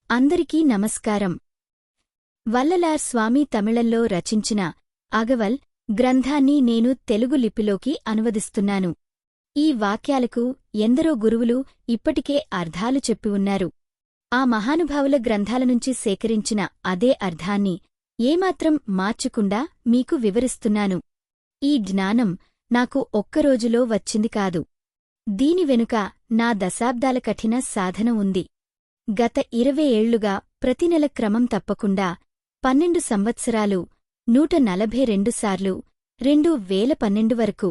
అందరికీ నమస్కారం. వల్లలార్ స్వామి తమిళంలో రచించిన అగవల్ గ్రంథాన్ని నేను తెలుగు లిపిలోకి అనువదిస్తున్నాను. ఈ వాక్యాలకు ఎందరో గురువులు ఇప్పటికే అర్థాలు చెప్పి ఉన్నారు. ఆ మహానుభావుల గ్రంథాలనుంచి సేకరించిన అదే అర్థాన్ని ఏమాత్రం మార్చకుండా మీకు వివరిస్తున్నాను. ఈ జ్ఞానం నాకు ఒక్కరోజులో వచ్చింది కాదు. దీని వెనుక నా దశాబ్దాల కఠిన సాధన ఉంది. గత 20 ఏళ్లుగా ప్రతి నెల క్రమం తప్పకుండా 12 సంవత్సరాలు 142 సార్లు 2012 వరకు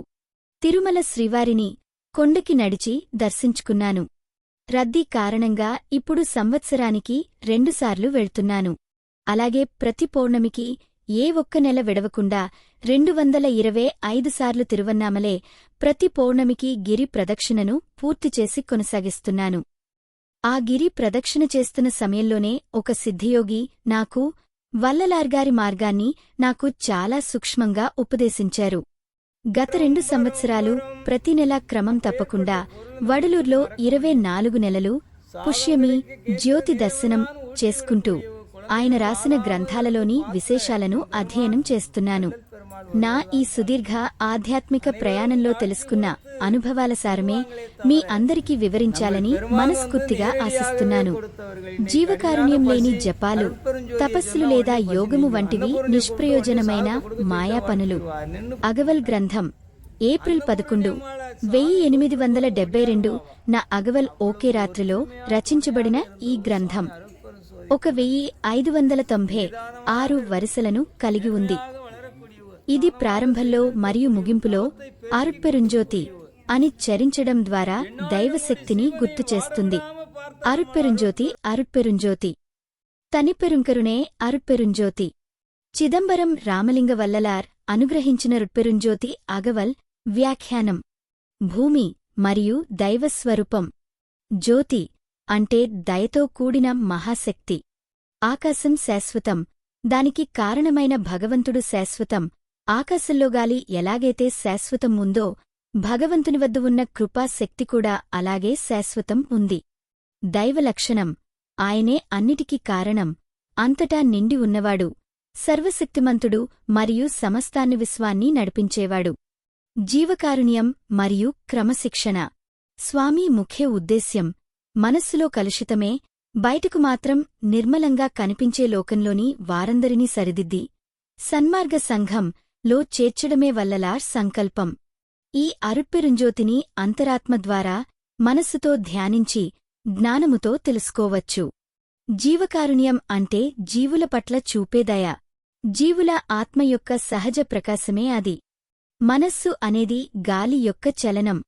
తిరుమల శ్రీవారిని కొండకి నడిచి దర్శించుకున్నాను. రద్దీ కారణంగా ఇప్పుడు సంవత్సరానికి 2 సార్లు వెళ్తున్నాను. అలాగే ప్రతి పౌర్ణమికి ఏ ఒక్క నెల విడవకుండా 225 సార్లు తిరువన్నామలై ప్రతి పౌర్ణమికి గిరి ప్రదక్షిణను పూర్తిచేసి కొనసాగిస్తున్నాను. ఆ గిరి ప్రదక్షిణ చేస్తున్న సమయంలోనే ఒక సిద్ధియోగి నాకు వల్లలార్గారి మార్గాన్ని నాకు చాలా సూక్ష్మంగా ఉపదేశించారు. గత 2 సంవత్సరాలు ప్రతి నెలా క్రమం తప్పకుండా వడలూర్లో 24 నెలలు పుష్యమి జ్యోతి దర్శనం చేసుకుంటూ ఆయన రాసిన గ్రంథాలలోని విశేషాలను అధ్యయనం చేస్తున్నాను. నా ఈ సుదీర్ఘ ఆధ్యాత్మిక ప్రయాణంలో తెలుసుకున్న అనుభవాల సారమే మీ అందరికీ వివరించాలని మనస్ఫూర్తిగా ఆశిస్తున్నాను. జీవకారుణ్యం లేని జపాలు, తపస్సులు లేదా యోగము వంటివి నిష్ప్రయోజనమైన మాయా పనులు. అగవల్ గ్రంథం ఏప్రిల్ 11, 1872 నా అగవల్ ఓకే రాత్రిలో రచించబడిన ఈ గ్రంథం 1596 వరుసలను కలిగి ఉంది. ఇది ప్రారంభంలో మరియు ముగింపులో అరుట్పెరుంజోతి అని చరించడం ద్వారా దైవశక్తిని గుర్తుచేస్తుంది. అరుట్పెరుంజోతి అరుట్పెరుంజోతి తనిపెరుంకరునే అరుట్పెరుంజోతి. చిదంబరం రామలింగ వల్లలార్ అనుగ్రహించిన రుట్పెరుంజోతి అగవల్ వ్యాఖ్యానం. భూమి మరియు దైవస్వరూపం. జ్యోతి అంటే దయతో కూడిన మహాశక్తి. ఆకాశం శాశ్వతం, దానికి కారణమైన భగవంతుడు శాశ్వతం. ఆకాశంలో గాలి ఎలాగైతే శాశ్వతం ఉందో భగవంతుని వద్ద ఉన్న కృపాశక్తి కూడా అలాగే శాశ్వతం ఉంది. దైవలక్షణం, ఆయనే అన్నిటికీ కారణం, అంతటా నిండి ఉన్నవాడు, సర్వశక్తిమంతుడు మరియు సమస్తాన్ని విశ్వాన్ని నడిపించేవాడు. జీవకారుణ్యం మరియు క్రమశిక్షణ. స్వామి ముఖ్య ఉద్దేశ్యం మనస్సులో కలుషితమే బయటకు మాత్రం నిర్మలంగా కనిపించే లోకంలోని వారందరినీ సరిదిద్ది సన్మార్గ సంఘం లో చేర్చడమే వల్లలార్ సంకల్పం. ఈ అరుట్పెరుంజోతిని అంతరాత్మ ద్వారా మనస్సుతో ధ్యానించి జ్ఞానముతో తెలుసుకోవచ్చు. జీవకారుణ్యం అంటే జీవుల పట్ల చూపేదయ. జీవుల ఆత్మ యొక్క సహజ ప్రకాశమే అది. మనస్సు అనేది గాలి యొక్క చలనం.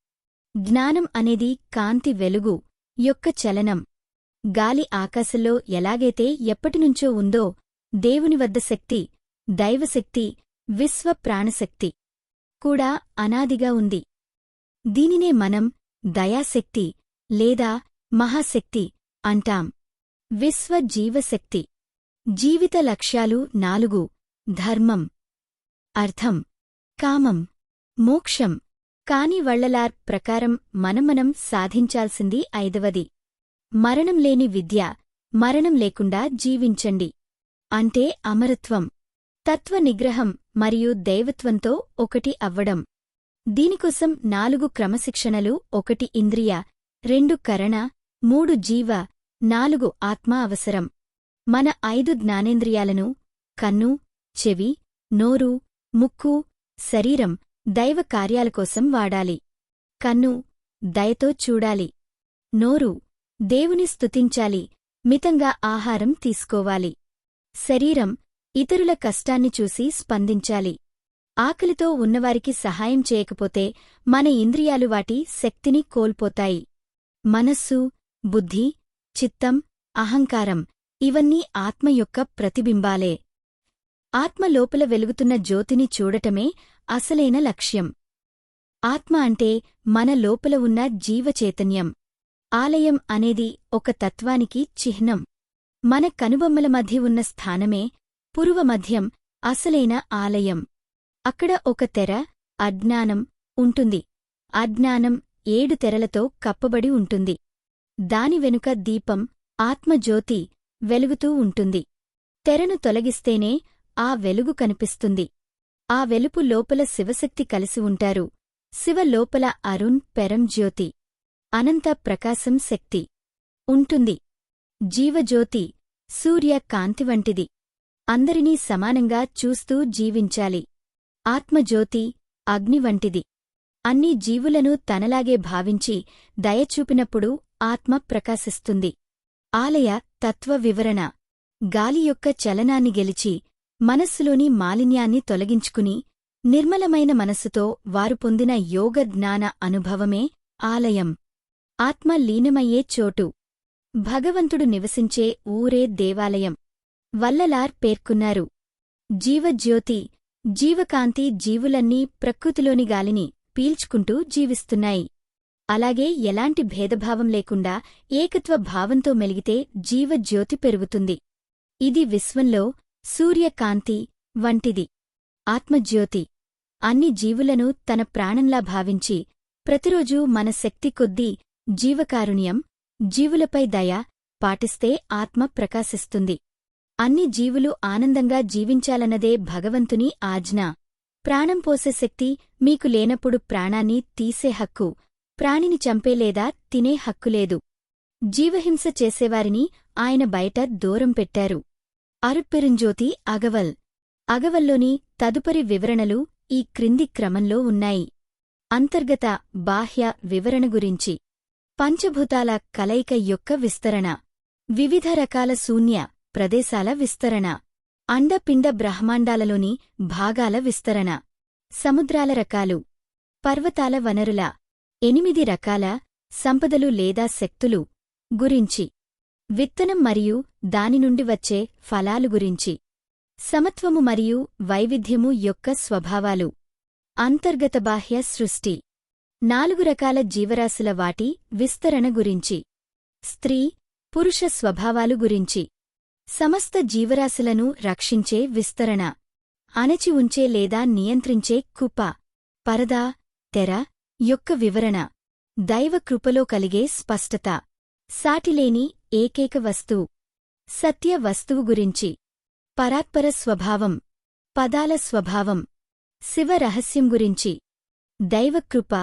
జ్ఞానం అనేది కాంతి వెలుగు యొక్క చలనం. గాలి ఆకాశంలో ఎలాగైతే ఎప్పటినుంచో ఉందో దేవుని వద్ద శక్తి, దైవశక్తి, విశ్వ ప్రాణశక్తి కూడా అనాదిగా ఉంది. దీనినే మనం దయాశక్తి లేదా మహాశక్తి అంటాం. విశ్వ జీవశక్తి. జీవిత లక్ష్యాలు 4: ధర్మం, అర్థం, కామం, మోక్షం. కాని వల్లలార్ ప్రకారం మనం సాధించాల్సింది 5వది. మరణం లేని విద్య. మరణం లేకుండా జీవించండి అంటే అమరత్వం, తత్వ నిగ్రహం మరియు దైవత్వంతో ఒకటి అవ్వడం. దీనికోసం 4 క్రమశిక్షణలు: 1 ఇంద్రియ, 2 కరణ, 3 జీవ, 4 ఆత్మ అవసరం. మన 5 జ్ఞానేంద్రియాలను కన్ను, చెవి, నోరు, ముక్కు, శరీరం దైవ కార్యాల కోసం వాడాలి. కన్ను దయతో చూడాలి. నోరు దేవుని స్తుతించాలి, మితంగా ఆహారం తీసుకోవాలి. శరీరం ఇతరుల కష్టాన్ని చూసి స్పందించాలి. ఆకలితో ఉన్నవారికి సహాయం చేయకపోతే మన ఇంద్రియాలు వాటి శక్తిని కోల్పోతాయి. మనస్సు, బుద్ధి, చిత్తం, అహంకారం ఇవన్నీ ఆత్మ యొక్క ప్రతిబింబాలే. ఆత్మ లోపల వెలుగుతున్న జ్యోతిని చూడటమే అసలైన లక్ష్యం. ఆత్మ అంటే మన లోపల ఉన్న జీవచైతన్యం. ఆలయం అనేది ఒక తత్వానికి చిహ్నం. మన కనుబొమ్మల మధ్య ఉన్న స్థానమే పురువమధ్యం, అసలైన ఆలయం. అక్కడ ఒక తెర, అజ్ఞానం, ఉంటుంది. అజ్ఞానం 7 తెరలతో కప్పబడి ఉంటుంది. దాని వెనుక దీపం, ఆత్మజ్యోతి, వెలుగుతూ ఉంటుంది. తెరను తొలగిస్తేనే ఆ వెలుగు కనిపిస్తుంది. ఆ వెలుపు లోపల శివశక్తి కలిసి ఉంటారు. శివ లోపల అరుణ్ పెరం జ్యోతి అనంత ప్రకాశం శక్తి ఉంటుంది. జీవజ్యోతి సూర్య కాంతి వంటిది. అందరినీ సమానంగా చూస్తూ జీవించాలి. ఆత్మజ్యోతి అగ్ని వంటిది. అన్ని జీవులను తనలాగే భావించి దయచూపినప్పుడు ఆత్మ ప్రకాశిస్తుంది. ఆలయ తత్వ వివరణ. గాలి యొక్క చలనాన్ని గెలిచి మనస్సులోని మాలిన్యాన్ని తొలగించుకుని నిర్మలమైన మనస్సుతో వారు పొందిన యోగ జ్ఞాన అనుభవమే ఆలయం. ఆత్మ లీనమయ్యే చోటు. భగవంతుడు నివసించే ఊరే దేవాలయం. వల్లలార్ పేర్కొన్నారు. జీవజ్యోతి జీవకాంతి జీవులన్నీ ప్రకృతిలోని గాలిని పీల్చుకుంటూ జీవిస్తున్నాయి. అలాగే ఎలాంటి భేదభావం లేకుండా ఏకత్వ భావంతో మెలిగితే జీవజ్యోతి పెరుగుతుంది. ఇది విశ్వంలో సూర్యకాంతి వంటిది. ఆత్మజ్యోతి అన్ని జీవులను తన ప్రాణంలా భావించి ప్రతిరోజూ మన శక్తి కొద్దీ జీవకారుణ్యం, జీవులపై దయ పాటిస్తే ఆత్మ ప్రకాశిస్తుంది. అన్ని జీవులు ఆనందంగా జీవించాలన్నదే భగవంతుని ఆజ్ఞ. ప్రాణం పోసే శక్తి మీకు లేనప్పుడు ప్రాణాన్ని తీసే హక్కు, ప్రాణిని చంపే లేదా తినే హక్కులేదు. జీవహింస చేసేవారిని ఆయన బయట దూరం పెట్టారు. అరుట్పెరుంజ్యోతి అగవల్. అగవల్లోని తదుపరి వివరణలు ఈ క్రింది క్రమంలో ఉన్నాయి. అంతర్గత బాహ్య వివరణ గురించి. పంచభూతాల కలయిక యొక్క విస్తరణ. వివిధ రకాల శూన్య ప్రదేశాల విస్తరణ. అండపిండ బ్రహ్మాండాలలోని భాగాల విస్తరణ. సముద్రాల రకాలు. పర్వతాల వనరుల 8 రకాల సంపదలు లేదా శక్తులు గురించి. విత్తనం మరియు దాని నుండి వచ్చే ఫలాలు గురించి. సమత్వము మరియు వైవిధ్యము యొక్క స్వభావాలు. అంతర్గత బాహ్య సృష్టి. 4 రకాల జీవరాశుల వాటి విస్తరణ గురించి. స్త్రీ పురుష స్వభావాలు గురించి. సమస్త జీవరాశులను రక్షించే విస్తరణ. అణచి ఉంచే లేదా నియంత్రించే కుప పరదా తెర యొక్క వివరణ. దైవ కృపలో కలిగే స్పష్టత. సాటిలేని ఏకైక వస్తువు. సత్య వస్తువు గురించి. పరాత్పర స్వభావం. పదాల స్వభావం. శివ రహస్యం గురించి. దైవకృప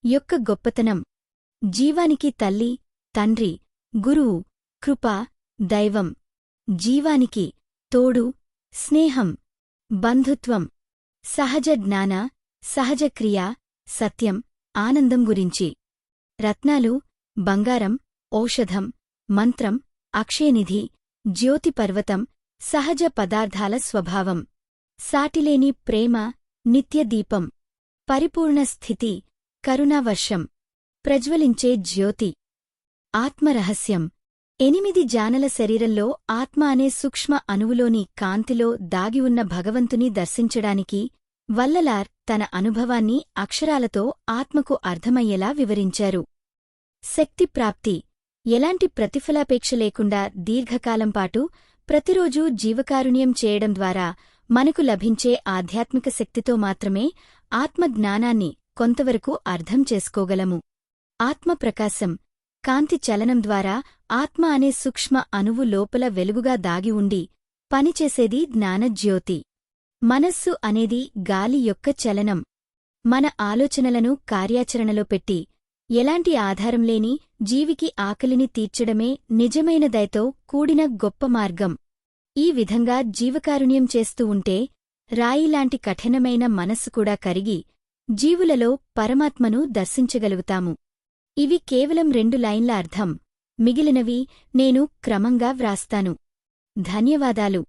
యొక్క గొప్పతనం. జీవానికి తల్లి, తండ్రి, గురువు, కృప, దైవం. జీవానికి తోడు, స్నేహం, బంధుత్వం. సహజ జ్ఞాన, సహజ క్రియ, సత్యం, ఆనందం గురించి. రత్నాలు, బంగారం, ఔషధం, మంత్రం, అక్షయనిధి, జ్యోతిపర్వతం, సహజ పదార్థాల స్వభావం. సాటిలేని ప్రేమ, నిత్యదీపం. పరిపూర్ణ స్థితి, కరుణావర్షం. ప్రజ్వలించే జ్యోతి. ఆత్మరహస్యం. 8 జానల శరీరంలో ఆత్మ అనే సూక్ష్మ అణువులోని కాంతిలో దాగి ఉన్న భగవంతుని దర్శించడానికి వల్లలార్ తన అనుభవాన్ని అక్షరాలతో ఆత్మకు అర్థమయ్యేలా వివరించారు. శక్తి ప్రాప్తి. ఎలాంటి ప్రతిఫలాపేక్ష లేకుండా దీర్ఘకాలంపాటు ప్రతిరోజూ జీవకారుణ్యం చేయడం ద్వారా మనకు లభించే ఆధ్యాత్మిక శక్తితో మాత్రమే ఆత్మజ్ఞానాన్ని కొంతవరకు అర్థం చేసుకోగలము. ఆత్మప్రకాశం. కాంతి చలనం ద్వారా ఆత్మ అనే సూక్ష్మ అణువు లోపల వెలుగుగా దాగి ఉండి పనిచేసేది జ్ఞానజ్యోతి. మనస్సు అనేది గాలి యొక్క చలనం. మన ఆలోచనలను కార్యాచరణలో పెట్టి ఎలాంటి ఆధారం లేని జీవికి ఆకలిని తీర్చడమే నిజమైన దయతో కూడిన గొప్ప మార్గం. ఈ విధంగా జీవకారుణ్యం చేస్తూ ఉంటే రాయిలాంటి కఠినమైన మనస్సు కూడా కరిగి జీవులలో పరమాత్మను దర్శించగలుగుతాము. ఇవి కేవలం 2 లైన్ల అర్థం. మిగిలినవి నేను క్రమంగా వ్రాస్తాను. ధన్యవాదాలు.